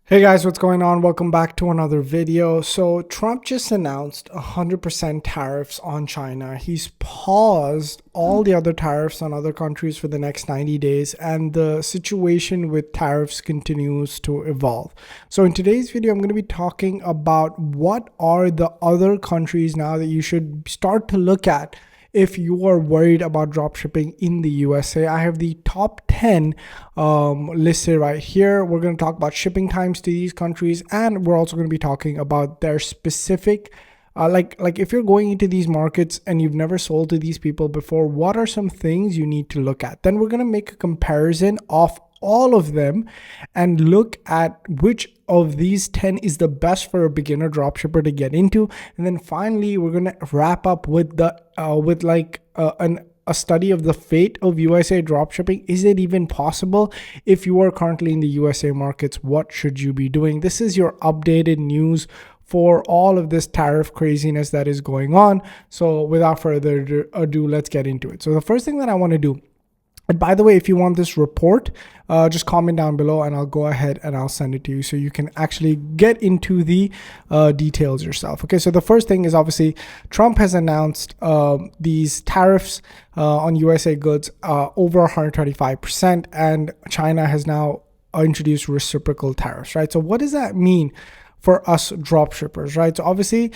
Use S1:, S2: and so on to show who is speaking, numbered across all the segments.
S1: Hey guys, what's going on? Welcome back to another video. So Trump just announced 100% tariffs on China. He's paused all the other tariffs on other countries for the next 90 days, and the situation with tariffs continues to evolve. So in today's video, I'm going to be talking about what are the other countries now that you should start to look at if you are worried about dropshipping in the USA. I have the top 10 listed right here. We're going to talk about shipping times to these countries, and we're also going to be talking about their specific like if you're going into these markets and you've never sold to these people before, what are some things you need to look at? Then we're going to make a comparison of all of them and look at which of these 10 is the best for a beginner dropshipper to get into. And then finally, we're going to wrap up with the a study of the fate of USA dropshipping. Is it even possible? If you are currently in the USA markets, what should you be doing? This is your updated news for all of this tariff craziness that is going on. So without further ado, let's get into it. So the first thing that I want to do, and by the way, if you want this report, just comment down below and I'll go ahead and I'll send it to you so you can actually get into the details yourself. Okay, so the first thing is obviously Trump has announced these tariffs on USA goods over 135%, and China has now introduced reciprocal tariffs, right? So what does that mean for us dropshippers, right? So obviously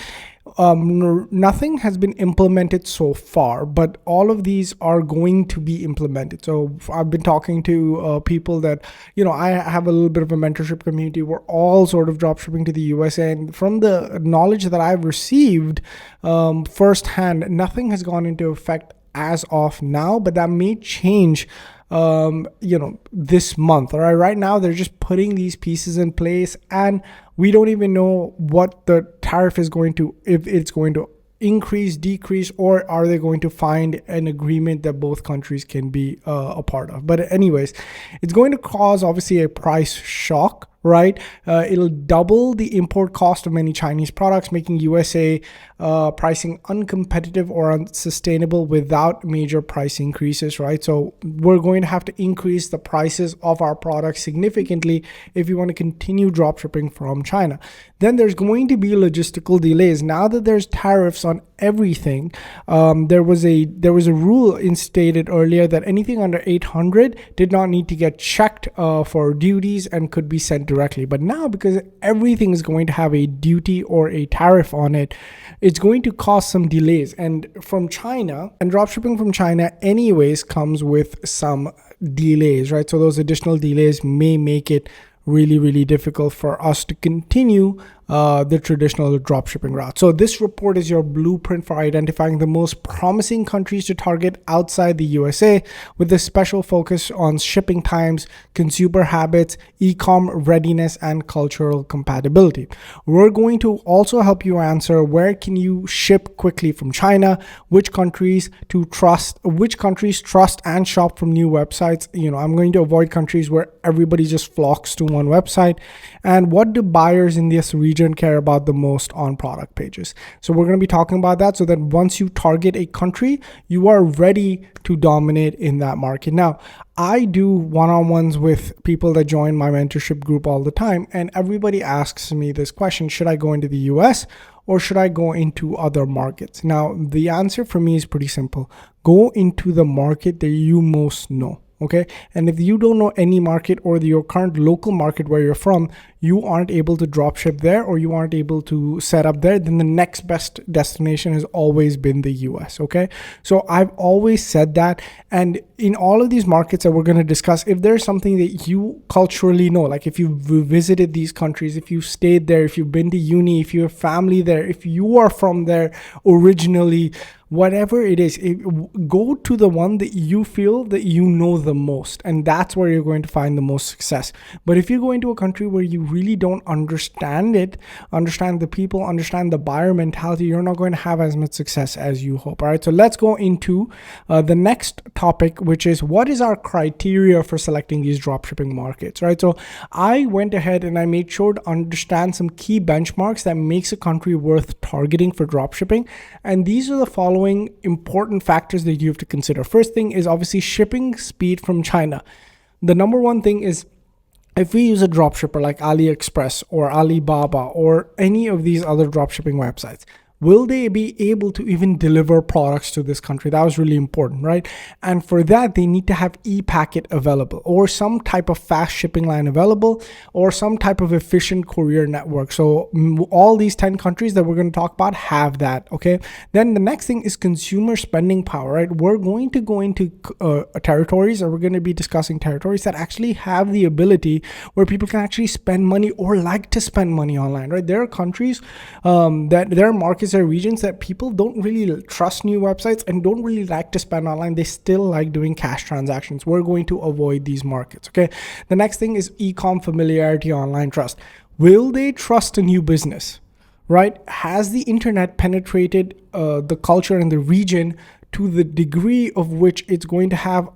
S1: nothing has been implemented so far, but all of these are going to be implemented. So I've been talking to people that, I have a little bit of a mentorship community. We're all sort of dropshipping to the USA, and from the knowledge that I've received firsthand, nothing has gone into effect as of now, but that may change this month. All right now they're just putting these pieces in place, and we don't even know what the tariff is going to, if it's going to increase, decrease, or are they going to find an agreement that both countries can be a part of. But anyways, it's going to cause obviously a price shock, right? It'll double the import cost of many Chinese products, making USA pricing uncompetitive or unsustainable without major price increases, right? So we're going to have to increase the prices of our products significantly if you want to continue dropshipping from China. Then there's going to be logistical delays. Now that there's tariffs on everything, there was a rule instated earlier that anything under 800 did not need to get checked for duties and could be sent directly. But now, because everything is going to have a duty or a tariff on it, it's going to cause some delays. And from China, and dropshipping from China anyways comes with some delays, right? So those additional delays may make it really, really difficult for us to continue the traditional dropshipping route. So this report is your blueprint for identifying the most promising countries to target outside the USA, with a special focus on shipping times, consumer habits, e-com readiness, and cultural compatibility. We're going to also help you answer where can you ship quickly from China, which countries trust and shop from new websites. I'm going to avoid countries where everybody just flocks to one website, and what do buyers in this region care about the most on product pages. So we're going to be talking about that, so that once you target a country, you are ready to dominate in that market. Now, I do one-on-ones with people that join my mentorship group all the time, and everybody asks me this question: should I go into the US or should I go into other markets? Now, the answer for me is pretty simple. Go into the market that you most know. Okay. And if you don't know any market, or your current local market where you're from, you aren't able to drop ship there, or you aren't able to set up there, then the next best destination has always been the US. Okay. So I've always said that. And in all of these markets that we're going to discuss, if there's something that you culturally know, like if you've visited these countries, if you've stayed there, if you've been to uni, if you have family there, if you are from there originally, whatever it is, go to the one that you feel that you know the most, and that's where you're going to find the most success. But if you go into a country where you really don't understand the people, understand the buyer mentality, you're not going to have as much success as you hope. All right, so let's go into the next topic, which is what is our criteria for selecting these dropshipping markets, right? So I went ahead and I made sure to understand some key benchmarks that makes a country worth targeting for dropshipping, and these are the following important factors that you have to consider. First thing is obviously shipping speed from China. The number one thing is if we use a dropshipper like AliExpress or Alibaba or any of these other dropshipping websites, will they be able to even deliver products to this country? That was really important, right? And for that, they need to have e-packet available or some type of fast shipping line available or some type of efficient courier network. So all these 10 countries that we're going to talk about have that, okay? Then the next thing is consumer spending power, right? We're going to go into territories, or we're going to be discussing territories that actually have the ability where people can actually spend money or like to spend money online, right? There are countries that there are markets or regions that people don't really trust new websites and don't really like to spend online. They still like doing cash transactions. We're going to avoid these markets, okay? The next thing is e-com familiarity, online trust. Will they trust a new business, right? Has the internet penetrated the culture in the region to the degree of which it's going to have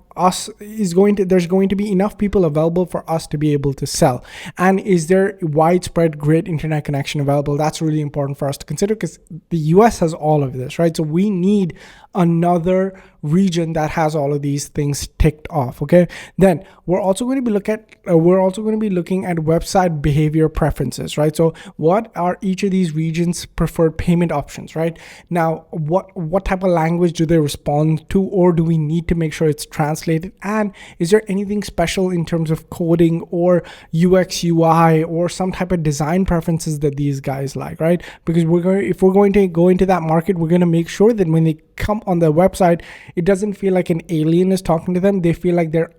S1: there's going to be enough people available for us to be able to sell? And is there widespread grid internet connection available? That's really important for us to consider, because the US has all of this, right? So we need another region that has all of these things ticked off, okay? Then we're also going to be looking at website behavior preferences, right? So what are each of these regions' preferred payment options, right? Now, what type of language do they respond to, or do we need to make sure it's translated? And is there anything special in terms of coding or UX UI or some type of design preferences that these guys like, right? Because if we're going to go into that market, we're going to make sure that when they come on the website, it doesn't feel like an alien is talking to them. They feel like they're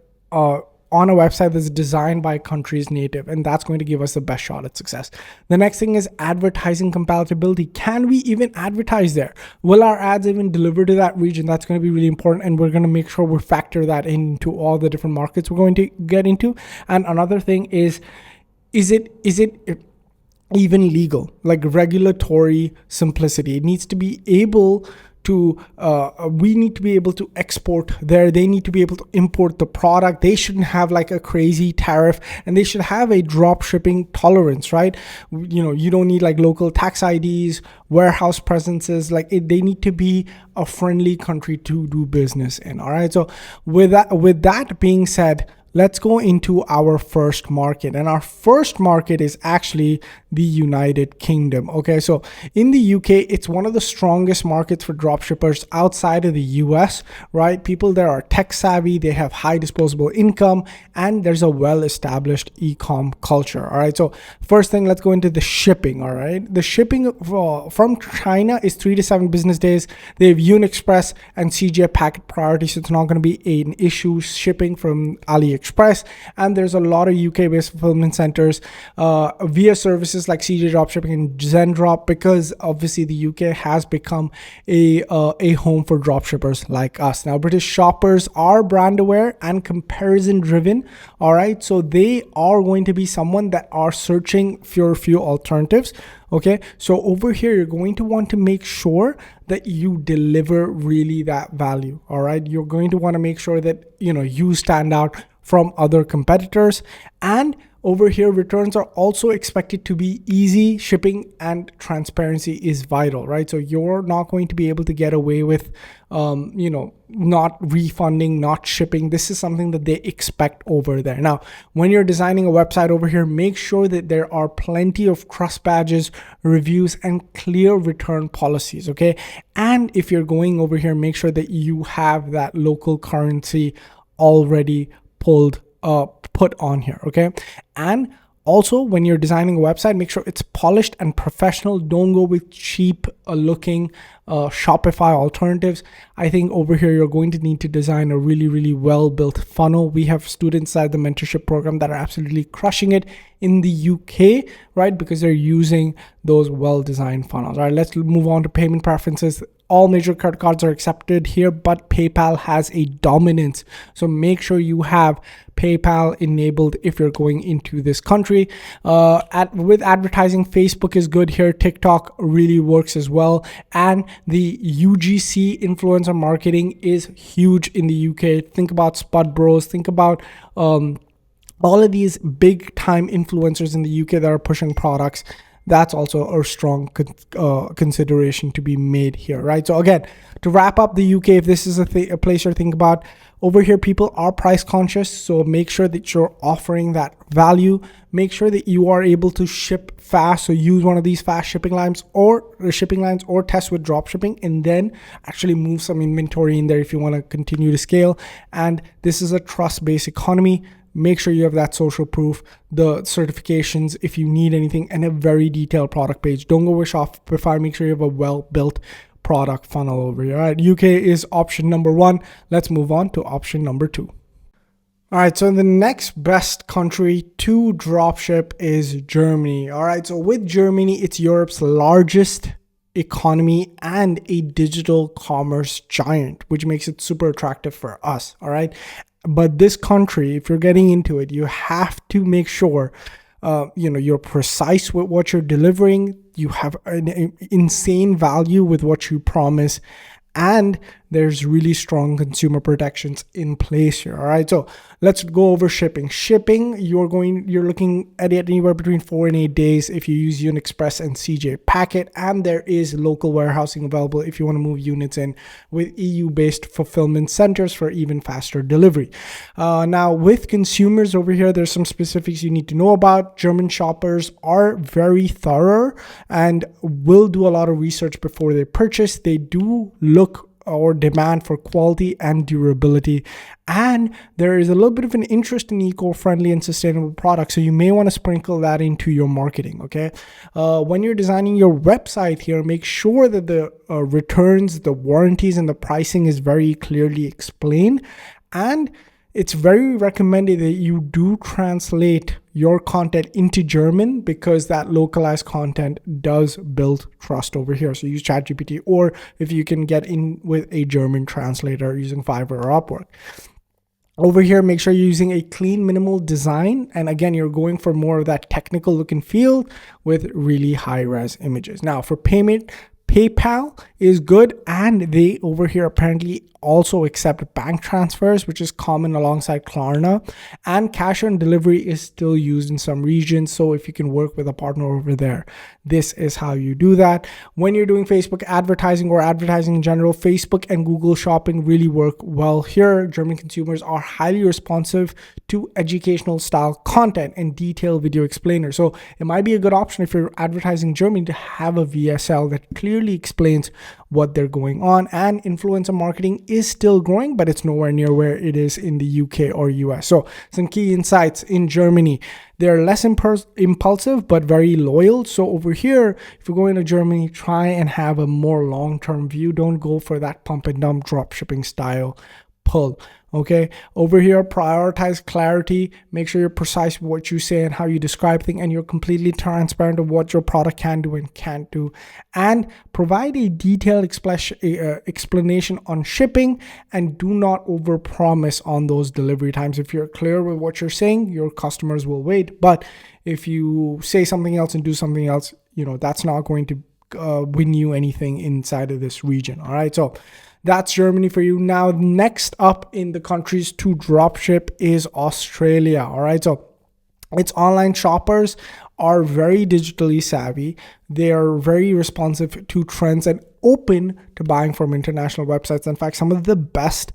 S1: on a website that's designed by a country's native, and that's going to give us the best shot at success. The next thing is advertising compatibility. Can we even advertise there? Will our ads even deliver to that region? That's going to be really important, and we're going to make sure we factor that into all the different markets we're going to get into. And another thing is it even legal? Like regulatory simplicity. It needs to be able to we need to be able to export there. They need to be able to import the product. They shouldn't have like a crazy tariff, and they should have a drop shipping tolerance, right? You don't need like local tax IDs, warehouse presences. They need to be a friendly country to do business in. All right. So with that being said, let's go into our first market. And our first market is actually the United Kingdom. Okay, so in the UK, it's one of the strongest markets for dropshippers outside of the US, right? People there are tech savvy, they have high disposable income, and there's a well-established e-com culture. All right, so first thing, let's go into the shipping. All right, the shipping from China is 3 to 7 business days. They have UniExpress and CJ packet priority, so it's not going to be an issue shipping from AliExpress. And there's a lot of UK-based fulfillment centers via services like CJ Dropshipping and Zendrop, because obviously the UK has become a home for dropshippers like us. Now, British shoppers are brand aware and comparison driven. All right, so they are going to be someone that are searching for a few alternatives. Okay, so over here, you're going to want to make sure that you deliver really that value. All right, you're going to want to make sure that you stand out from other competitors. And over here, returns are also expected to be easy. Shipping and transparency is vital, right? So you're not going to be able to get away with, not refunding, not shipping. This is something that they expect over there. Now, when you're designing a website over here, make sure that there are plenty of trust badges, reviews, and clear return policies, okay? And if you're going over here, make sure that you have that local currency already put on here, okay? And also, when you're designing a website, make sure it's polished and professional. Don't go with cheap looking Shopify alternatives. I think over here, you're going to need to design a really, really well-built funnel. We have students at the mentorship program that are absolutely crushing it in the UK, right? Because they're using those well-designed funnels. All right, let's move on to payment preferences. All major credit cards are accepted here, but PayPal has a dominance. So make sure you have PayPal enabled if you're going into this country. With advertising, Facebook is good here. TikTok really works as well. And the UGC influencer marketing is huge in the UK. Think about Spud Bros. Think about all of these big time influencers in the UK that are pushing products. that's also a strong consideration to be made here, right? So again, to wrap up the UK, if this is a place you're thinking about, over here, people are price conscious. So make sure that you're offering that value. Make sure that you are able to ship fast. So use one of these fast shipping lines or test with drop shipping, and then actually move some inventory in there if you want to continue to scale. And this is a trust-based economy. Make sure you have that social proof, the certifications if you need anything, and a very detailed product page. Don't go with Shopify. Make sure you have a well-built product funnel over here. All right, UK is option number 1. Let's move on to option number 2. All right, so the next best country to dropship is Germany. All right, so with Germany, it's Europe's largest economy and a digital commerce giant, which makes it super attractive for us. All right. But this country, if you're getting into it, you have to make sure you're precise with what you're delivering. You have an insane value with what you promise, and there's really strong consumer protections in place here. All right, so let's go over shipping. You're looking at it anywhere between 4 and 8 days if you use UnExpress and CJ Packet, and there is local warehousing available if you want to move units in with EU-based fulfillment centers for even faster delivery. Now, with consumers over here, there's some specifics you need to know about. German shoppers are very thorough and will do a lot of research before they purchase. They do look or demand for quality and durability, and there is a little bit of an interest in eco-friendly and sustainable products, so you may want to sprinkle that into your marketing. Okay, when you're designing your website here, make sure that the returns, the warranties, and the pricing is very clearly explained, and it's very recommended that you do translate your content into German, because that localized content does build trust over here. So use ChatGPT, or if you can get in with a German translator using Fiverr or Upwork. Over here, make sure you're using a clean, minimal design. And again, you're going for more of that technical look and feel with really high-res images. Now, for payment, PayPal is good, and they over here apparently also accept bank transfers, which is common alongside Klarna, and cash on delivery is still used in some regions. So if you can work with a partner over there, this is how you do that. When you're doing Facebook advertising or advertising in general, Facebook and Google Shopping really work well here. German consumers are highly responsive to educational style content and detailed video explainers. So it might be a good option if you're advertising in Germany to have a VSL that clearly explains what they're going on. And influencer marketing is still growing, but it's nowhere near where it is in the UK or US. So some key insights in Germany: they're less impulsive, but very loyal. So over here, if you're going to Germany, try and have a more long-term view. Don't go for that pump and dump drop shipping style pull. Okay, over here, prioritize clarity. Make sure you're precise with what you say and how you describe things, and you're completely transparent of what your product can do and can't do. And provide a detailed explanation on shipping, and do not overpromise on those delivery times. If you're clear with what you're saying, your customers will wait. But if you say something else and do something else, that's not going to win you anything inside of this region. All right, so that's Germany for you. Now, next up in the countries to dropship is Australia. All right, so its online shoppers are very digitally savvy. They are very responsive to trends and open to buying from international websites. In fact, some of the best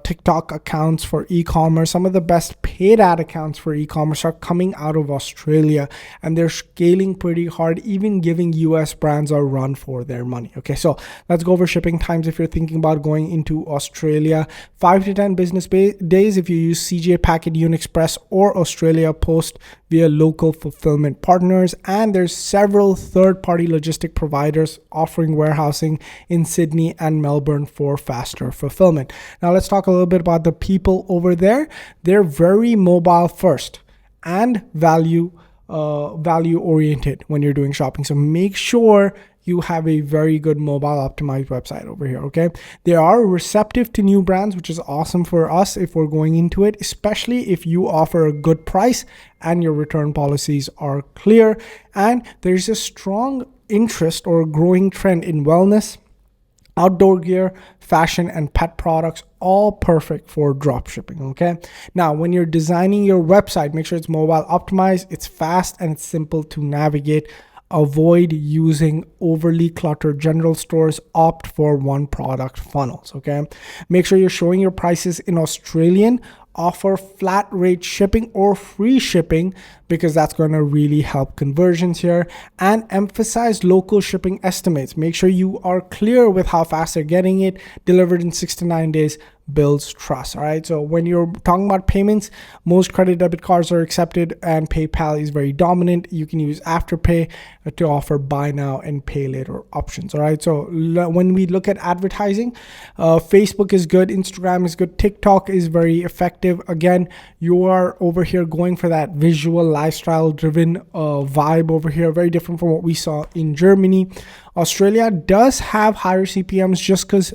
S1: TikTok accounts for e-commerce, some of the best paid ad accounts for e-commerce are coming out of Australia, and they're scaling pretty hard, even giving US brands a run for their money. Okay, so let's go over shipping times if you're thinking about going into Australia. 5 to 10 business days if you use CJ Packet, UnExpress, or Australia Post via local fulfillment partners. And there's several third-party logistic providers offering warehousing in Sydney and Melbourne for faster fulfillment. Now let's talk a little bit about the people over there. They're very mobile first and value oriented when you're doing shopping. So make sure you have a very good mobile optimized website over here. Okay, they are receptive to new brands, which is awesome for us if we're going into it, especially if you offer a good price and your return policies are clear. And there's a strong interest or growing trend in wellness, outdoor gear, fashion, and pet products, all perfect for drop shipping. Okay, now when you're designing your website, make sure it's mobile optimized, it's fast, and it's simple to navigate. avoid using overly cluttered general stores. Opt for one product funnels. Okay, make sure you're showing your prices in Australian. Offer flat rate shipping or free shipping, because that's going to really help conversions here. And emphasize local shipping estimates. Make sure you are clear with how fast they're getting it. Delivered in 6 to 9 days builds trust. All right, so when you're talking about payments, most credit debit cards are accepted and PayPal is very dominant. You can use Afterpay to offer buy now and pay later options. All right, so when we look at advertising, Facebook is good, Instagram is good, TikTok is very effective. Again, you are over here going for that visual lifestyle driven vibe over here, very different from what we saw in Germany. Australia does have higher CPMs just because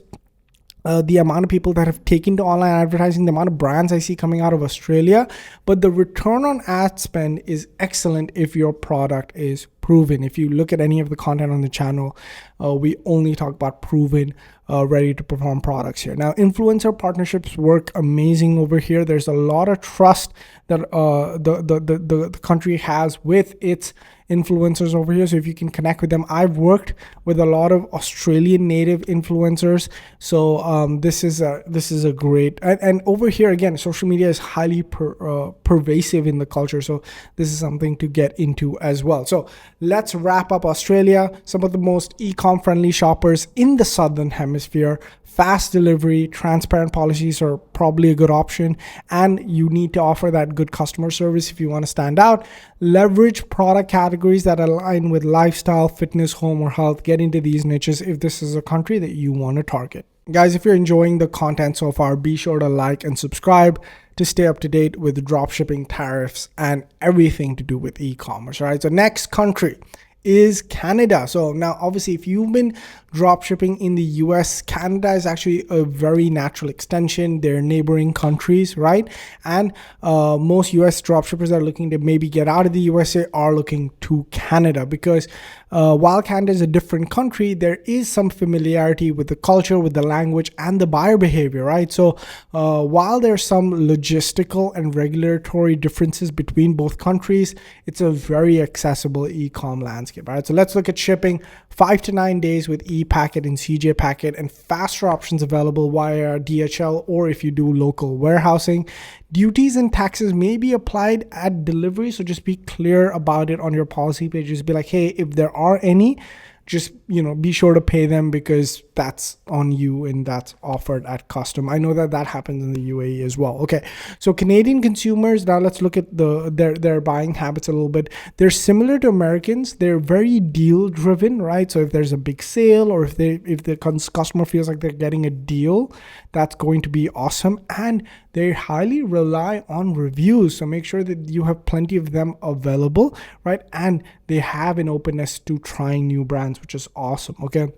S1: the amount of people that have taken to online advertising, the amount of brands I see coming out of Australia, but the return on ad spend is excellent if your product is proven. If you look at any of the content on the channel, we only talk about proven, ready to perform products here. Now, influencer partnerships work amazing over here. There's a lot of trust that the country has with its influencers over here. So if you can connect with them, I've worked with a lot of Australian native influencers. So this is a great, and over here again, social media is highly pervasive in the culture. So this is something to get into as well. So let's wrap up Australia. Some of the most e-com friendly shoppers in the Southern Hemisphere. Fast delivery, transparent policies are probably a good option, and you need to offer that good customer service if you want to stand out. Leverage product categories that align with lifestyle, fitness, home, or health. Get into these niches if this is a country that you want to target. Guys, if you're enjoying the content so far, be sure to like and subscribe to stay up to date with dropshipping, tariffs, and everything to do with e-commerce. All right, so next country is Canada. So now obviously if you've been dropshipping in the US, Canada is actually a very natural extension. They're neighboring countries, right? And most US dropshippers that are looking to maybe get out of the USA are looking to Canada, because while Canada is a different country, there is some familiarity with the culture, with the language, and the buyer behavior, right? So while there's some logistical and regulatory differences between both countries, it's a very accessible e-com landscape, right? So let's look at shipping. 5 to 9 days with e-packet and CJ packet, and faster options available via DHL, or if you do local warehousing. Duties and taxes may be applied at delivery, so just be clear about it on your policy page. Just be like, hey, if there are any, just, be sure to pay them, because that's on you and that's offered at custom. I know that happens in the UAE as well. Okay, so Canadian consumers, now let's look at their buying habits a little bit. They're similar to Americans. They're very deal driven, right? So if there's a big sale, or if the customer feels like they're getting a deal, that's going to be awesome. And they highly rely on reviews, so make sure that you have plenty of them available, right? And they have an openness to trying new brands, which is awesome. Okay,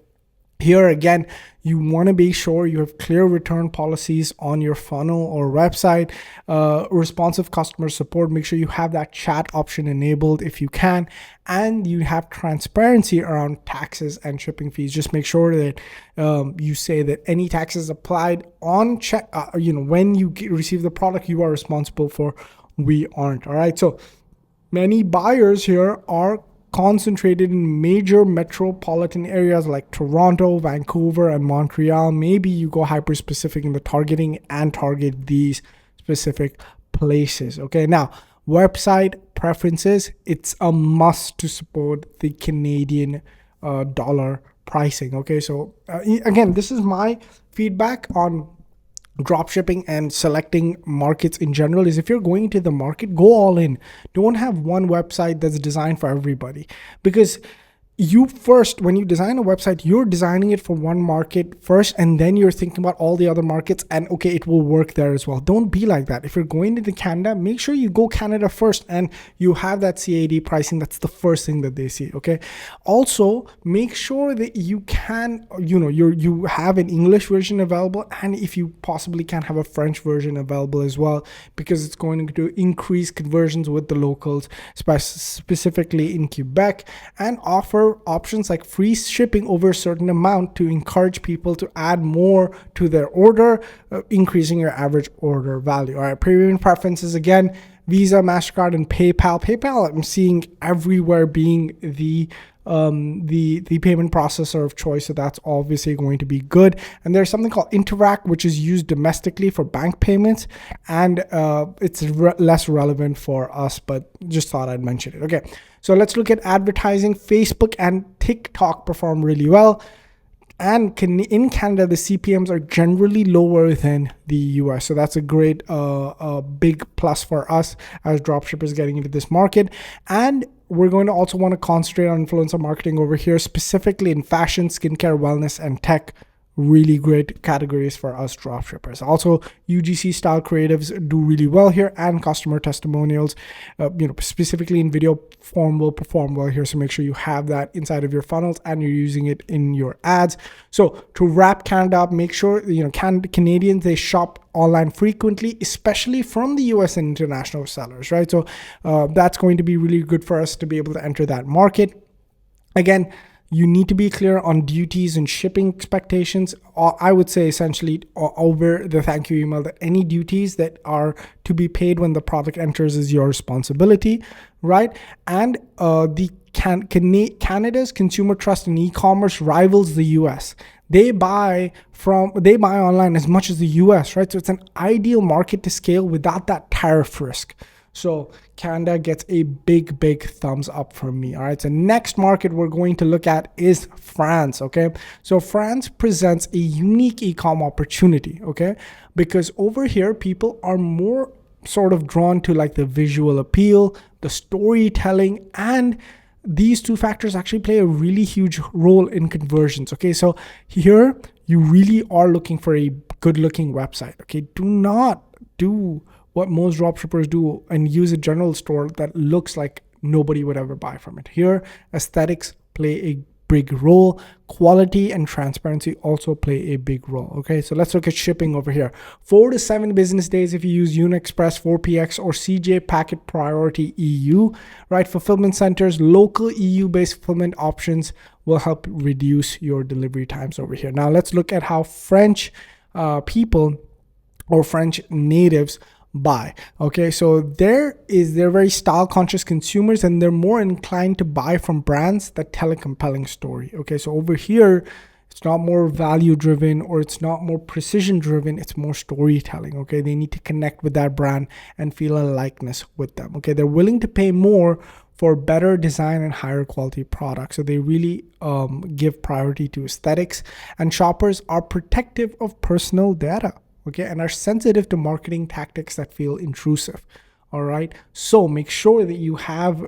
S1: here again, you want to be sure you have clear return policies on your funnel or website. Responsive customer support, make sure you have that chat option enabled if you can, and you have transparency around taxes and shipping fees. Just make sure that you say that any taxes applied on check, when you receive the product, you are responsible for. We aren't. All right, so many buyers here are concentrated in major metropolitan areas like Toronto, Vancouver, and Montreal. Maybe you go hyper specific in the targeting and target these specific places. Okay, now website preferences, it's a must to support the Canadian dollar pricing. Okay, so again, this is my feedback on dropshipping and selecting markets in general. Is if you're going to the market, go all in. Don't have one website that's designed for everybody, because when you design a website, you're designing it for one market first, and then you're thinking about all the other markets, and okay, it will work there as well. Don't be like that. If you're going into Canada, make sure you go Canada first, and you have that CAD pricing. That's the first thing that they see. Okay, also make sure that you can, you have an English version available, and if you possibly can, have a French version available as well, because it's going to increase conversions with the locals, specifically in Quebec, and offer options like free shipping over a certain amount to encourage people to add more to their order, increasing your average order value. All right, premium preferences, again, Visa, MasterCard, and PayPal. PayPal I'm seeing everywhere being the payment processor of choice, so that's obviously going to be good. And there's something called Interac, which is used domestically for bank payments, and it's less relevant for us, but just thought I'd mention it. Okay, so let's look at advertising. Facebook and TikTok perform really well. And in Canada, the CPMs are generally lower than the US. So that's a great, big plus for us as dropshippers getting into this market. And we're going to also want to concentrate on influencer marketing over here, specifically in fashion, skincare, wellness, and tech. Really great categories for us dropshippers. Also, UGC style creatives do really well here, and customer testimonials, specifically in video form, will perform well here. So make sure you have that inside of your funnels and you're using it in your ads. So to wrap Canada up, make sure Canadians, they shop online frequently, especially from the US and international sellers, right? So that's going to be really good for us to be able to enter that market. Again, you need to be clear on duties and shipping expectations. I would say essentially over the thank you email that any duties that are to be paid when the product enters is your responsibility, right? And Canada's consumer trust in e-commerce rivals the US. They buy online as much as the US, right? So it's an ideal market to scale without that tariff risk. So Canada gets a big thumbs up from me. All right. So next market we're going to look at is France. Okay. So France presents a unique e-com opportunity. Okay. Because over here, people are more sort of drawn to like the visual appeal, the storytelling, and these two factors actually play a really huge role in conversions. Okay. So here you really are looking for a good looking website. Okay. Do not do what most dropshippers do and use a general store that looks like nobody would ever buy from it. Here, aesthetics play a big role. Quality and transparency also play a big role. Okay, so let's look at shipping over here. 4 to 7 business days if you use UniExpress, 4PX, or CJ Packet Priority EU, right? Fulfillment centers, local EU-based fulfillment options will help reduce your delivery times over here. Now, let's look at how French people or French natives buy. Okay, so they're very style conscious consumers, and they're more inclined to buy from brands that tell a compelling story. Okay, so over here it's not more value driven or it's not more precision driven, it's more storytelling. Okay, they need to connect with that brand and feel a likeness with them. Okay, they're willing to pay more for better design and higher quality products. So they really give priority to aesthetics, and shoppers are protective of personal data. Okay, and are sensitive to marketing tactics that feel intrusive. All right, so make sure that you have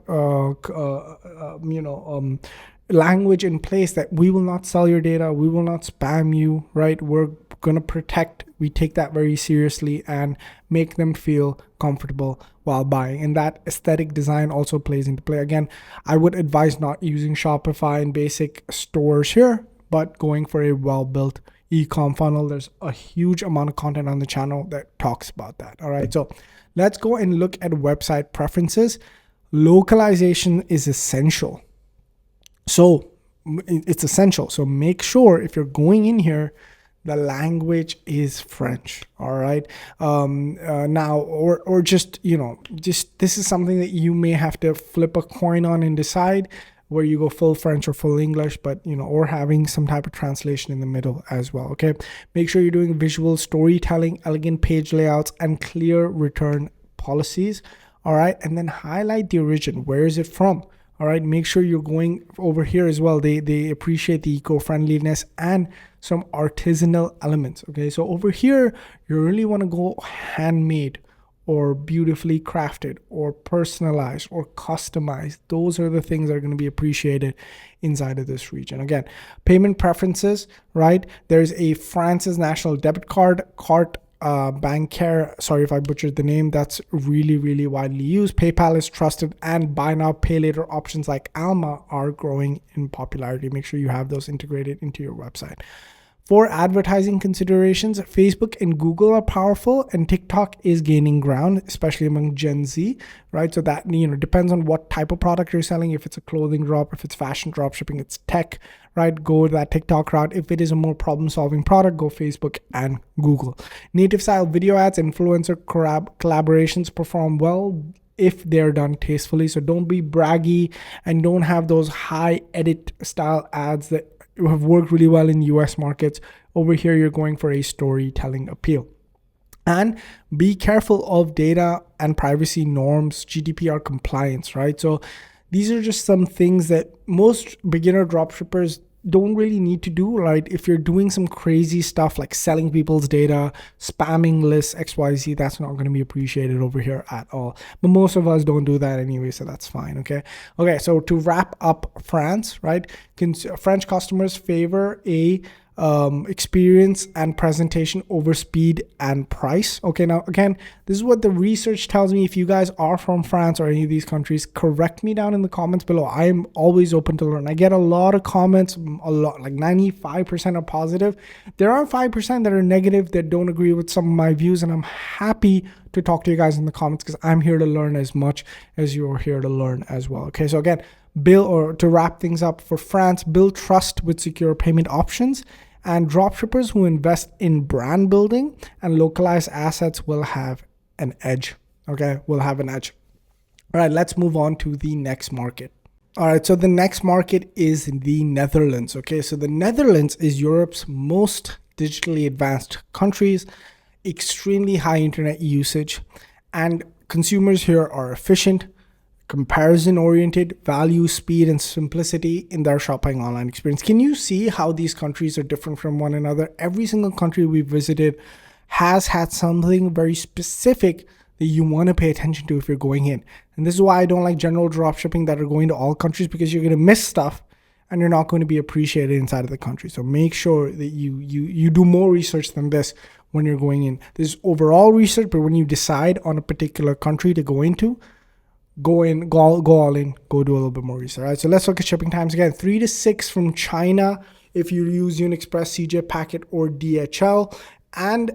S1: language in place that we will not sell your data, we will not spam you, right? We're gonna protect. We take that very seriously and make them feel comfortable while buying. And that aesthetic design also plays into play. Again, I would advise not using Shopify and basic stores here, but going for a well-built e-com funnel. There's a huge amount of content on the channel that talks about that. All right, so let's go and look at website preferences. Localization is essential. So it's essential. So make sure if you're going in here, the language is French. All right. Now, or just this is something that you may have to flip a coin on and decide where you go full French or full English, but or having some type of translation in the middle as well. Okay, make sure you're doing visual storytelling, elegant page layouts, and clear return policies. All right, and then highlight the origin. Where is it from? All right, make sure you're going over here as well. They appreciate the eco-friendliness and some artisanal elements. Okay, so over here you really want to go handmade, or beautifully crafted, or personalized, or customized. Those are the things that are going to be appreciated inside of this region. Again, payment preferences, right? There's a France's national debit card, carte bancaire, sorry if I butchered the name, that's really widely used. PayPal is trusted, and buy now, pay later options like Alma are growing in popularity. Make sure you have those integrated into your website. For advertising considerations, Facebook and Google are powerful, and TikTok is gaining ground, especially among Gen Z, right? So that, depends on what type of product you're selling. If it's a clothing drop, if it's fashion drop shipping, it's tech, right? Go that TikTok route. If it is a more problem-solving product, go Facebook and Google. Native style video ads, influencer collaborations perform well if they're done tastefully. So don't be braggy and don't have those high edit style ads that have worked really well in US markets. Over here, you're going for a storytelling appeal. And be careful of data and privacy norms, GDPR compliance, right? So these are just some things that most beginner dropshippers don't really need to do, right? If you're doing some crazy stuff like selling people's data, spamming lists, XYZ, that's not going to be appreciated over here at all. But most of us don't do that anyway, so that's fine, okay? Okay, so to wrap up France, right? French customers favor a experience and presentation over speed and price. Okay, now again, this is what the research tells me. If you guys are from France or any of these countries, correct me down in the comments below. I am always open to learn. I get a lot of comments, like 95% are positive. There are 5% that are negative, that don't agree with some of my views, and I'm happy to talk to you guys in the comments because I'm here to learn as much as you're here to learn as well. Okay, so again, to wrap things up for France, build trust with secure payment options, and dropshippers who invest in brand building and localized assets will have an edge. Okay, will have an edge. All right, let's move on to the next market. All right, so the next market is the Netherlands. Okay, so the Netherlands is Europe's most digitally advanced countries, extremely high internet usage, and consumers here are efficient, comparison-oriented, value, speed, and simplicity in their shopping online experience. Can you see how these countries are different from one another? Every single country we visited has had something very specific that you want to pay attention to if you're going in. And this is why I don't like general drop shipping that are going to all countries, because you're going to miss stuff and you're not going to be appreciated inside of the country. So make sure that you do more research than this when you're going in. This is overall research, but when you decide on a particular country to go into, go all in, go do a little bit more research. All right, so let's look at shipping times again. 3 to 6 from China if you use Unexpress, CJ Packet, or DHL. And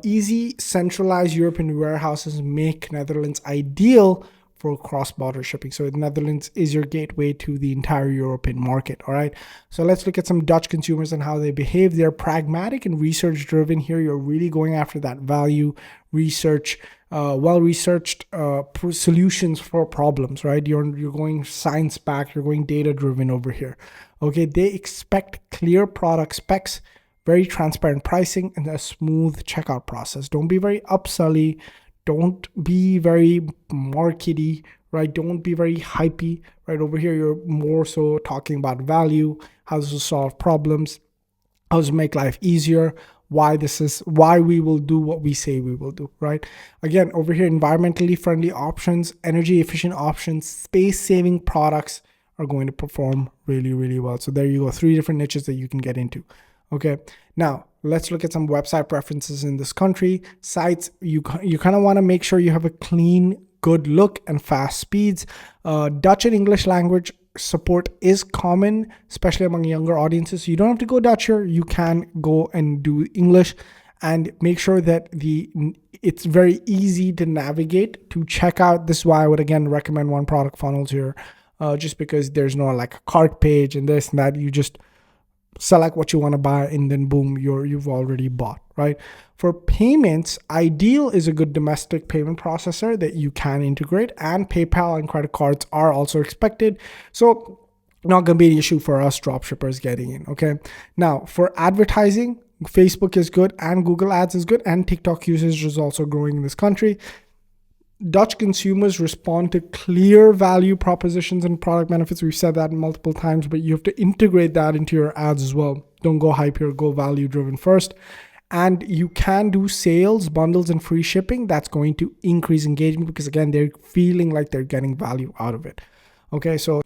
S1: easy centralized European warehouses make Netherlands ideal for cross-border shipping. So the Netherlands is your gateway to the entire European market. All right, so let's look at some Dutch consumers and how they behave. They're pragmatic and research-driven. Here, you're really going after that value research, well-researched solutions for problems, right? You're going science-backed, you're going data-driven over here. Okay, they expect clear product specs, very transparent pricing, and a smooth checkout process. Don't be very upselly. Don't be very markety, right? Don't be very hypey, right? Over here, you're more so talking about value, how this will solve problems, how to make life easier, why we will do what we say we will do, right? Again, over here, environmentally friendly options, energy efficient options, space saving products are going to perform really, really well. So there you go, 3 different niches that you can get into. Okay, now let's look at some website preferences in this country. Sites, you kind of want to make sure you have a clean, good look and fast speeds. Dutch and English language support is common, especially among younger audiences. So you don't have to go Dutch here. You can go and do English, and make sure that it's very easy to navigate to check out. This is why I would again recommend one product funnels here, just because there's no like a cart page and this and that. You just select what you want to buy and then boom, you've already bought, right? For payments, Ideal is a good domestic payment processor that you can integrate, and PayPal and credit cards are also expected. So not going to be an issue for us dropshippers getting in. Okay, now for advertising, Facebook is good and Google Ads is good, and TikTok usage is also growing in this country. Dutch consumers respond to clear value propositions and product benefits. We've said that multiple times, but you have to integrate that into your ads as well. Don't go hype here, go value driven first. And you can do sales, bundles, and free shipping. That's going to increase engagement because again, they're feeling like they're getting value out of it. Okay, so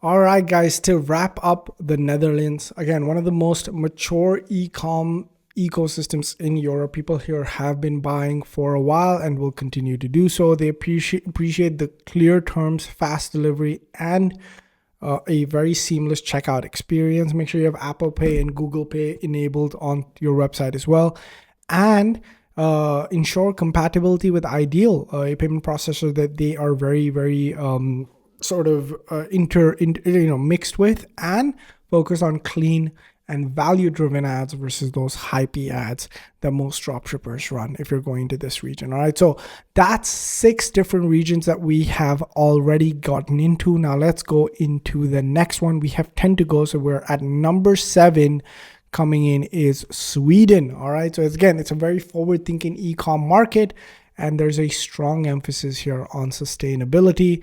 S1: all right, guys, to wrap up the Netherlands, again, one of the most mature e-com ecosystems in Europe. People here have been buying for a while and will continue to do so. They appreciate the clear terms, fast delivery, and a very seamless checkout experience. Make sure you have Apple Pay and Google Pay enabled on your website as well, and ensure compatibility with Ideal, a payment processor that they are very, very mixed with, and focus on clean and value-driven ads versus those hypey ads that most dropshippers run if you're going to this region. All right, so that's 6 different regions that we have already gotten into. Now let's go into the next one. We have 10 to go, so we're at number 7. Coming in is Sweden. All right, so it's a very forward-thinking e-com market, and there's a strong emphasis here on sustainability.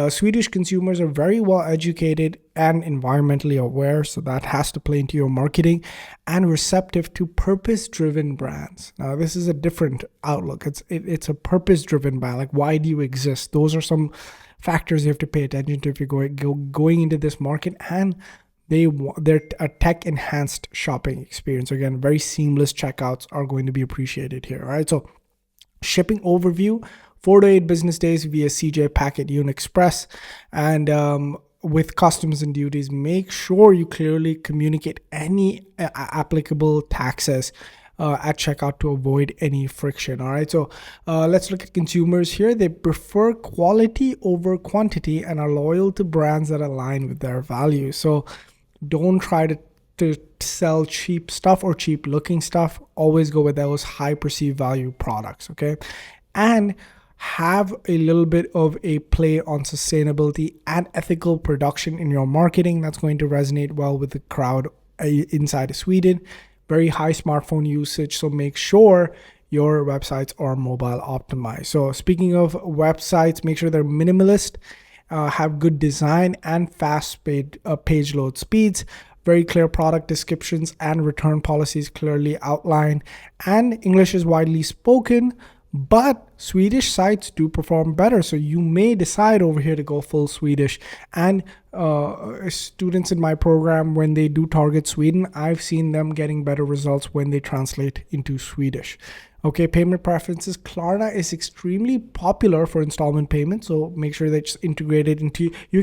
S1: Swedish consumers are very well educated and environmentally aware, so that has to play into your marketing, and receptive to purpose-driven brands. Now, this is a different outlook. It's a purpose-driven brand. Like, why do you exist? Those are some factors you have to pay attention to if you're going into this market, and they're a tech-enhanced shopping experience. Again, very seamless checkouts are going to be appreciated here. All right, so shipping overview. 4 to 8 business days via CJ Packet Union Express, and with customs and duties, make sure you clearly communicate any applicable taxes at checkout to avoid any friction. All right, so let's look at consumers here. They prefer quality over quantity and are loyal to brands that align with their values. So don't try to sell cheap stuff or cheap looking stuff. Always go with those high perceived value products, okay? And have a little bit of a play on sustainability and ethical production in your marketing. That's going to resonate well with the crowd inside of Sweden. Very high smartphone usage, so make sure your websites are mobile optimized. So speaking of websites, make sure they're minimalist, have good design and fast page load speeds, very clear product descriptions and return policies clearly outlined, and English is widely spoken. But Swedish sites do perform better, so you may decide over here to go full Swedish. And students in my program, when they do target Sweden, I've seen them getting better results when they translate into Swedish. Okay, payment preferences. Klarna is extremely popular for installment payments, so make sure that you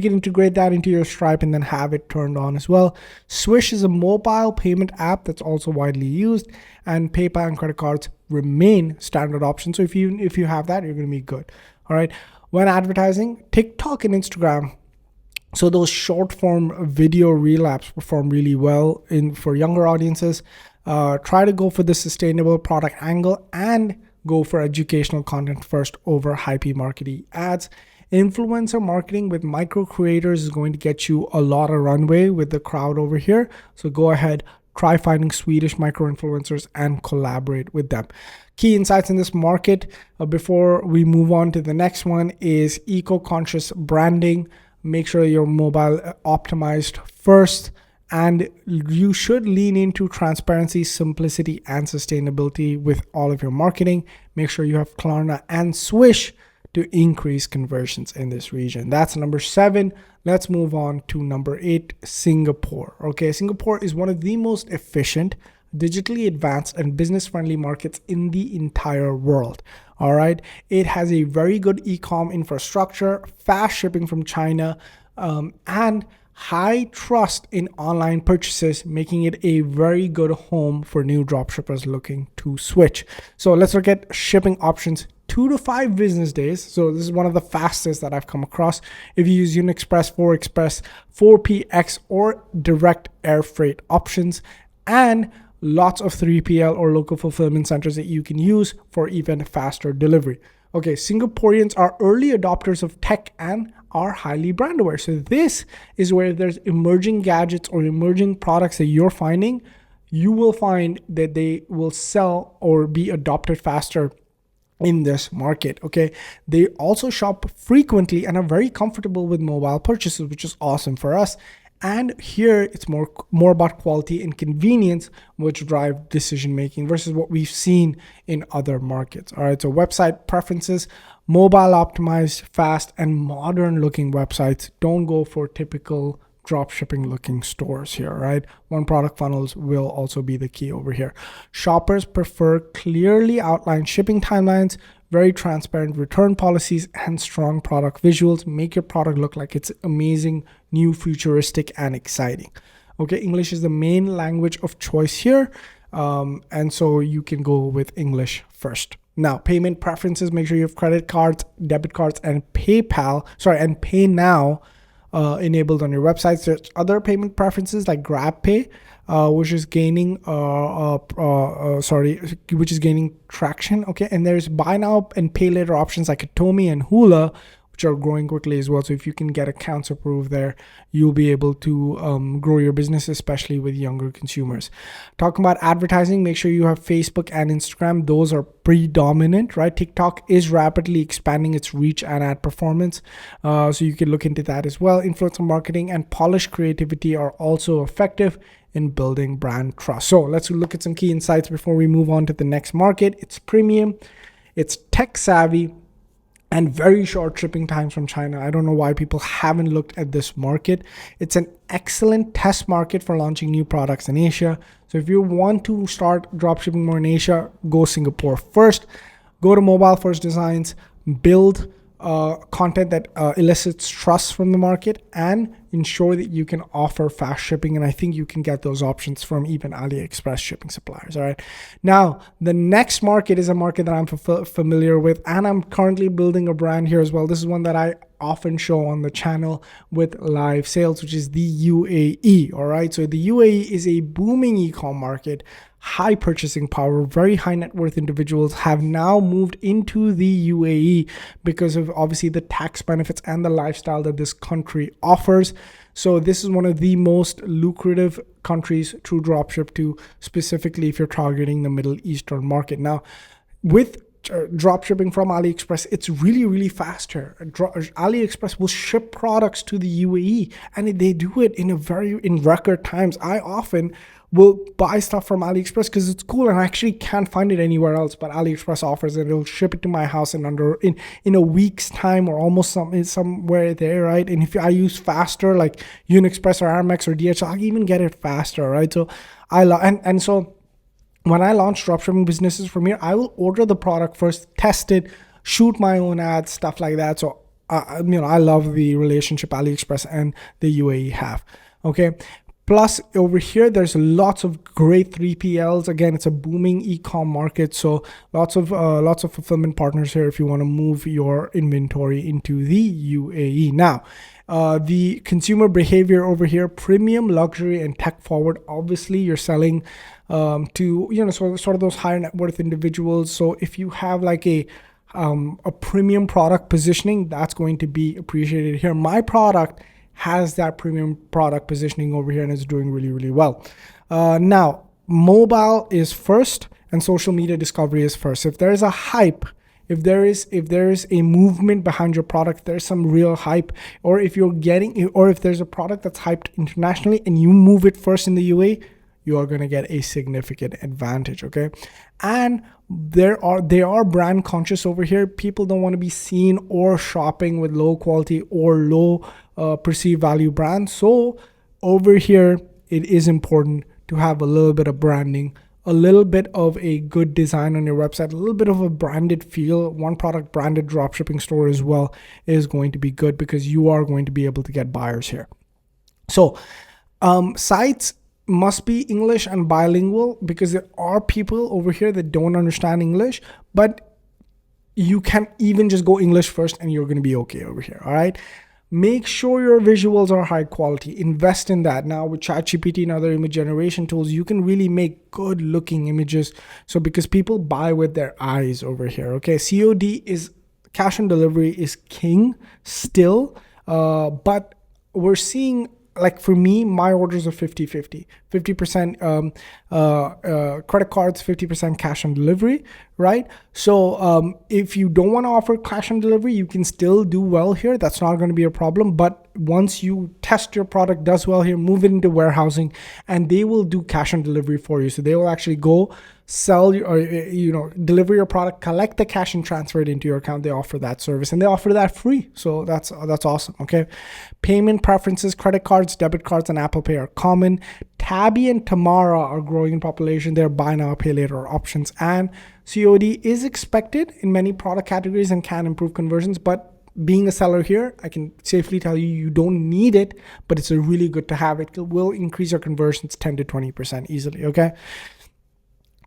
S1: can integrate that into your Stripe and then have it turned on as well. Swish is a mobile payment app that's also widely used, and PayPal and credit cards remain standard options. So if you have that, you're going to be good. All right. When advertising, TikTok and Instagram. So those short form video reel apps perform really well for younger audiences. Try to go for the sustainable product angle and go for educational content first over hype marketing ads. Influencer marketing with micro creators is going to get you a lot of runway with the crowd over here. So go ahead, try finding Swedish micro influencers and collaborate with them. Key insights in this market before we move on to the next one is eco-conscious branding. Make sure you're mobile optimized first. And you should lean into transparency, simplicity, and sustainability with all of your marketing. Make sure you have Klarna and Swish to increase conversions in this region. That's number 7. Let's move on to number 8, Singapore. Okay, Singapore is one of the most efficient, digitally advanced, and business-friendly markets in the entire world. All right, it has a very good e-com infrastructure, fast shipping from China, and high trust in online purchases, making it a very good home for new dropshippers looking to switch. So let's look at shipping options. 2 to 5 business days. So this is one of the fastest that I've come across. If you use Union Express, 4Express, 4PX, or direct air freight options, and lots of 3PL or local fulfillment centers that you can use for even faster delivery. Okay, Singaporeans are early adopters of tech and are highly brand aware. So this is where there's emerging gadgets or emerging products that you're finding, you will find that they will sell or be adopted faster in this market. Okay, they also shop frequently and are very comfortable with mobile purchases, which is awesome for us. And here it's more about quality and convenience, which drive decision making versus what we've seen in other markets. All right, so website preferences, mobile optimized, fast, and modern looking websites. Don't go for typical drop shipping looking stores here, right? One product funnels will also be the key over here. Shoppers prefer clearly outlined shipping timelines, very transparent return policies, and strong product visuals. Make your product look like it's amazing, new, futuristic, and exciting. Okay, English is the main language of choice here. And so you can go with English first. Now, payment preferences, make sure you have credit cards, debit cards, and and Pay Now enabled on your website. There's other payment preferences like GrabPay, which is gaining traction. Okay, and there's buy now and pay later options like Atomi and Hula, which are growing quickly as well. So if you can get accounts approved there, you'll be able to grow your business, especially with younger consumers. Talking about advertising, make sure you have Facebook and Instagram. Those are predominant, right? TikTok is rapidly expanding its reach and ad performance. So you can look into that as well. Influencer marketing and polished creativity are also effective in building brand trust. So let's look at some key insights before we move on to the next market. It's premium, it's tech savvy, and very short shipping times from China. I don't know why people haven't looked at this market. It's an excellent test market for launching new products in Asia. So if you want to start dropshipping more in Asia, go Singapore first. Go to mobile first designs, build content that elicits trust from the market, and ensure that you can offer fast shipping. And I think you can get those options from even AliExpress shipping suppliers. All right. Now, the next market is a market that I'm familiar with, and I'm currently building a brand here as well. This is one that I often show on the channel with live sales, which is the UAE. All right. So the UAE is a booming e-com market, high purchasing power. Very high net worth individuals have now moved into the UAE because of obviously the tax benefits and the lifestyle that this country offers. So this is one of the most lucrative countries to dropship to, specifically if you're targeting the Middle Eastern market. Now, with dropshipping from AliExpress, it's really, really fast here. AliExpress will ship products to the UAE, and they do it in record times. I often will buy stuff from AliExpress because it's cool and I actually can't find it anywhere else, but AliExpress offers it. It'll ship it to my house in a week's time, or almost somewhere there, right? And if I use faster like Unexpress or Aramex or DHL, I can even get it faster, right? So I love and so when I launch dropshipping businesses from here, I will order the product first, test it, shoot my own ads, stuff like that. So I love the relationship AliExpress and the UAE have. Okay. Plus, over here, there's lots of great 3PLs. Again, it's a booming e-com market, so lots of fulfillment partners here if you want to move your inventory into the UAE. Now, the consumer behavior over here: premium, luxury, and tech forward. Obviously, you're selling to sort of those higher net worth individuals. So if you have like a premium product positioning, that's going to be appreciated here. My product has that premium product positioning over here and is doing really, really well. Now, mobile is first and social media discovery is first. If there is a hype, if there is a movement behind your product, there's some real hype, or if there's a product that's hyped internationally and you move it first in the UAE, you are going to get a significant advantage. Okay. And they are brand conscious over here. People don't want to be seen or shopping with low quality or low perceived value brands. So over here, it is important to have a little bit of branding, a little bit of a good design on your website, a little bit of a branded feel. One product branded dropshipping store as well is going to be good because you are going to be able to get buyers here. So sites must be English and bilingual, because there are people over here that don't understand English, but you can even just go English first and you're going to be okay over here. All right. Make sure your visuals are high quality. Invest in that. Now with ChatGPT and other image generation tools, you can really make good looking images. So because people buy with their eyes over here. Okay. COD is cash on delivery is king still. But we're seeing, like for me, my orders are 50-50, 50% credit cards, 50% cash on delivery, right? So if you don't want to offer cash on delivery, you can still do well here. That's not going to be a problem. But once you test your product does well here, move it into warehousing, and they will do cash on delivery for you. So they will actually go sell or deliver your product, collect the cash, and transfer it into your account. They offer that service, and they offer that free. So that's awesome. Okay, payment preferences: credit cards, debit cards, and Apple Pay are common. Tabby and Tamara are growing in population. They're buy now, pay later options, and COD is expected in many product categories and can improve conversions. But being a seller here, I can safely tell you don't need it, but it's a really good to have. It will increase your conversions 10 to 20% easily. Okay.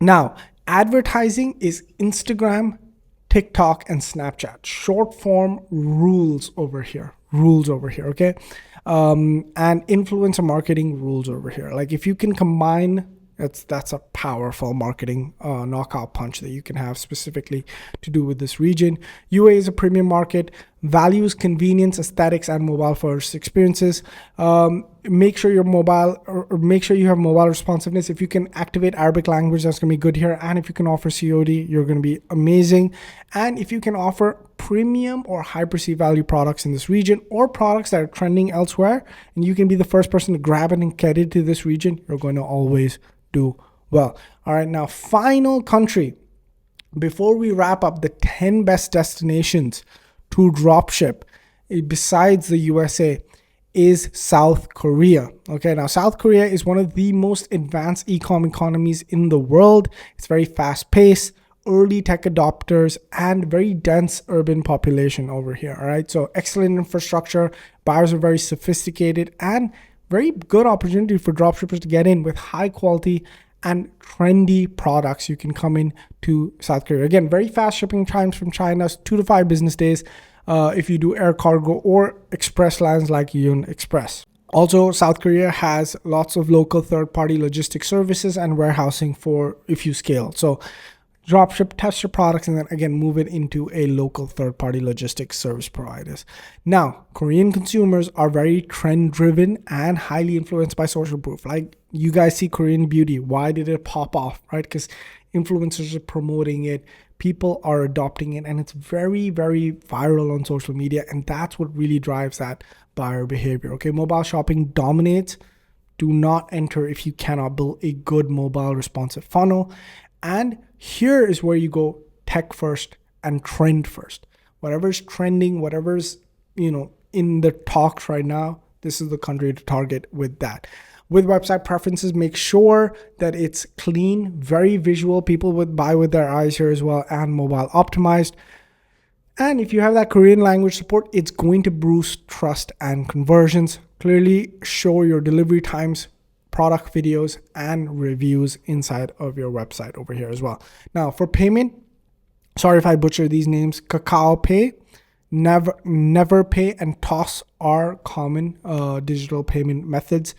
S1: Now, advertising is Instagram, TikTok, and Snapchat. Short form rules over here. Okay. And influencer marketing rules over here. Like if you can combine, that's a powerful marketing knockout punch that you can have specifically to do with this region. UA is a premium market, values convenience, aesthetics, and mobile first experiences. Make sure you're mobile, or make sure you have mobile responsiveness. If you can activate Arabic language, that's gonna be good here. And if you can offer COD, you're gonna be amazing. And if you can offer premium or high perceived value products in this region, or products that are trending elsewhere, and you can be the first person to grab it and get it to this region, you're going to always do well. All right, now final country before we wrap up the 10 best destinations to dropship besides the USA is South Korea. Okay, now South Korea is one of the most advanced e-com economies in the world. It's very fast paced, early tech adopters, and very dense urban population over here. All right, so excellent infrastructure, buyers are very sophisticated, and very good opportunity for dropshippers to get in with high quality and trendy products. You can come in to South Korea. Again, very fast shipping times from China, 2 to 5 business days if you do air cargo or express lines like Yun Express. Also, South Korea has lots of local third-party logistics services and warehousing for if you scale. So dropship, test your products, and then again move it into a local third-party logistics service providers. Now, Korean consumers are very trend-driven and highly influenced by social proof. Like you guys see Korean beauty. Why did it pop off? Right? Because influencers are promoting it, people are adopting it, and it's very, very viral on social media. And that's what really drives that buyer behavior. Okay, mobile shopping dominates. Do not enter if you cannot build a good mobile responsive funnel. And here is where you go tech first and trend first. Whatever's trending, whatever's in the talks right now, this is the country to target with that. With website preferences, make sure that it's clean, very visual. People would buy with their eyes here as well, and mobile optimized. And if you have that Korean language support, it's going to boost trust and conversions. Clearly show your delivery times, product videos, and reviews inside of your website over here as well. Now for payment, sorry if I butcher these names, Kakao Pay, Never Pay, and Toss are common digital payment methods.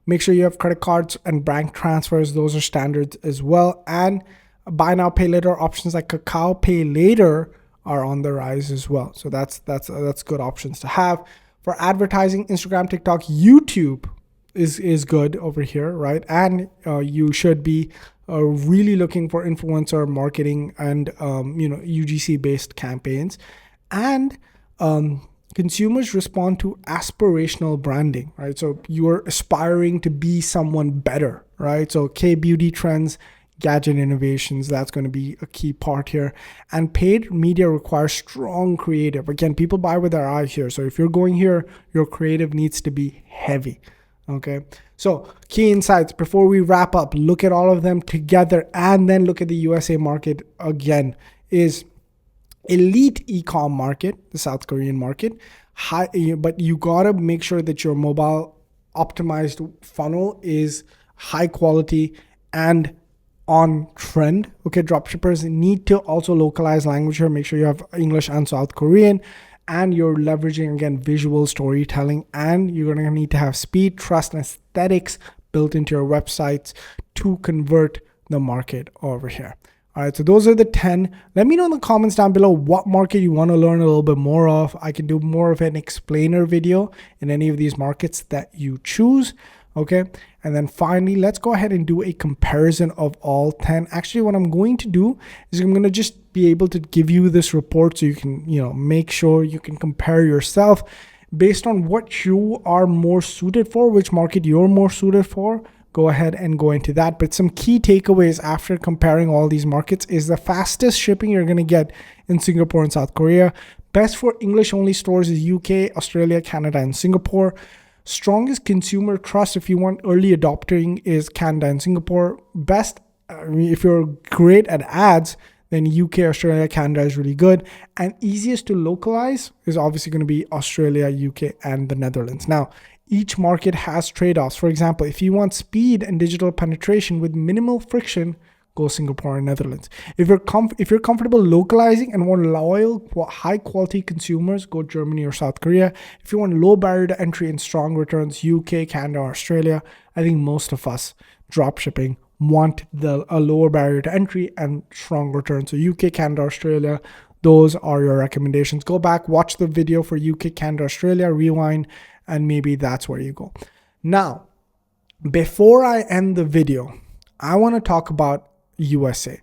S1: Make sure you have credit cards and bank transfers. Those are standards as well. And buy now, pay later options like Kakao Pay Later are on the rise as well. So that's good options to have. For advertising, Instagram, TikTok, YouTube is good over here, right? And you should be really looking for influencer marketing and UGC based campaigns. And consumers respond to aspirational branding, right? So you're aspiring to be someone better, right? So K-beauty trends, gadget innovations, that's going to be a key part here. And paid media requires strong creative. Again, people buy with their eyes here. So if you're going here, your creative needs to be heavy. Okay, so key insights before we wrap up, look at all of them together and then look at the USA market again. Is elite e-com market, the South Korean market, high, but you gotta make sure that your mobile optimized funnel is high quality and on trend. Okay, dropshippers need to also localize language here. Make sure you have English and South Korean, and you're leveraging again visual storytelling, and you're gonna need to have speed, trust, and aesthetics built into your websites to convert the market over here. All right, so those are the 10. Let me know in the comments down below what market you want to learn a little bit more of. I can do more of an explainer video in any of these markets that you choose. Okay, and then finally, let's go ahead and do a comparison of all 10. Actually, what I'm going to do is I'm going to just be able to give you this report so you can, make sure you can compare yourself. based on what you are more suited for, which market you're more suited for, go ahead and go into that. But some key takeaways after comparing all these markets is the fastest shipping you're going to get in Singapore and South Korea. Best for English only stores is UK, Australia, Canada, and Singapore. Strongest consumer trust if you want early adopting is Canada and Singapore. Best, if you're great at ads, then UK, Australia, Canada is really good. And easiest to localize is obviously going to be Australia, UK, and the Netherlands. Now, each market has trade-offs. For example, if you want speed and digital penetration with minimal friction, go Singapore and Netherlands. If you're comfortable localizing and want loyal, high quality consumers, go Germany or South Korea. If you want low barrier to entry and strong returns, UK, Canada, or Australia. I think most of us dropshipping want a lower barrier to entry and strong returns. So UK, Canada, Australia, those are your recommendations. Go back, watch the video for UK, Canada, Australia, rewind, and maybe that's where you go. Now, before I end the video, I want to talk about USA.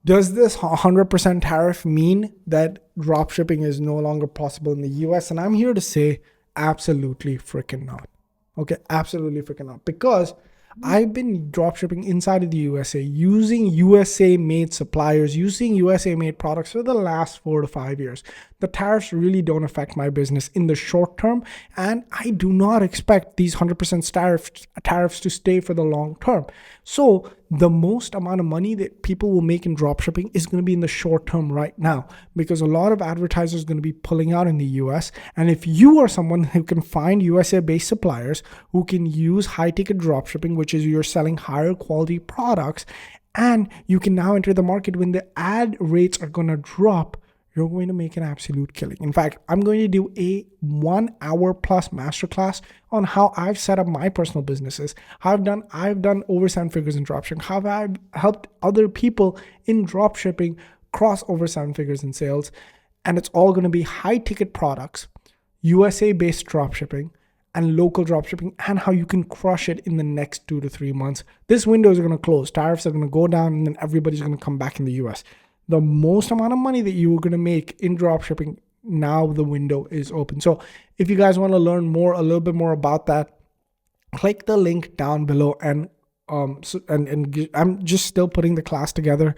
S1: Does this 100% tariff mean that dropshipping is no longer possible in the US? And I'm here to say absolutely freaking not. Okay, absolutely freaking not. Because I've been dropshipping inside of the USA using USA made suppliers, using USA made products for the last 4 to 5 years. The tariffs really don't affect my business in the short term, and I do not expect these 100% tariffs to stay for the long term. So the most amount of money that people will make in dropshipping is going to be in the short term right now, because a lot of advertisers are going to be pulling out in the US. And if you are someone who can find USA based suppliers who can use high ticket dropshipping, which is you're selling higher quality products, and you can now enter the market when the ad rates are going to drop, you're going to make an absolute killing. In fact, I'm going to do a 1 hour plus masterclass on how I've set up my personal businesses. How I've done over 7 figures in dropshipping. How I've helped other people in dropshipping cross over 7 figures in sales. And it's all going to be high ticket products, USA based dropshipping, and local dropshipping, and how you can crush it in the next 2 to 3 months. This window is going to close. Tariffs are going to go down, and then everybody's going to come back in the US. The most amount of money that you're going to make in dropshipping, now the window is open. So if you guys want to learn more, a little bit more about that, click the link down below. And I'm just still putting the class together.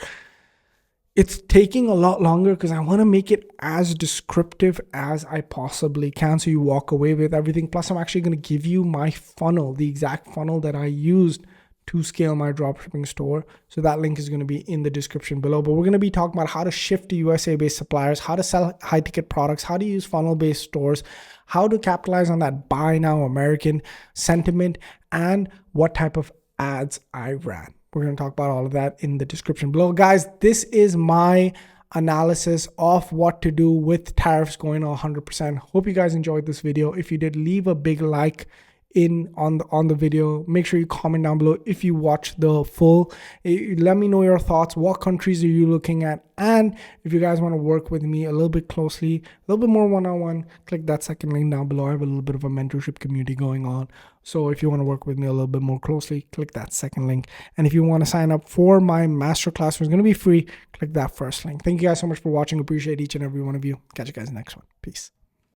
S1: It's taking a lot longer because I want to make it as descriptive as I possibly can, so you walk away with everything. Plus, I'm actually going to give you my funnel, the exact funnel that I used to scale my dropshipping store. So that link is going to be in the description below. But we're going to be talking about how to shift to USA based suppliers, how to sell high ticket products, how to use funnel based stores, how to capitalize on that buy now American sentiment, and what type of ads I ran. We're going to talk about all of that in the description below. Guys, this is my analysis of what to do with tariffs going 100%. Hope you guys enjoyed this video. If you did, leave a big like on the video. Make sure you comment down below if you watch the full. Let me know your thoughts. What countries are you looking at? And if you guys want to work with me a little bit closely, a little bit more one-on-one, click that second link down below. I have a little bit of a mentorship community going on. So if you want to work with me a little bit more closely, click that second link. And if you want to sign up for my masterclass, which is going to be free, click that first link. Thank you guys so much for watching. Appreciate each and every one of you. Catch you guys next one. Peace.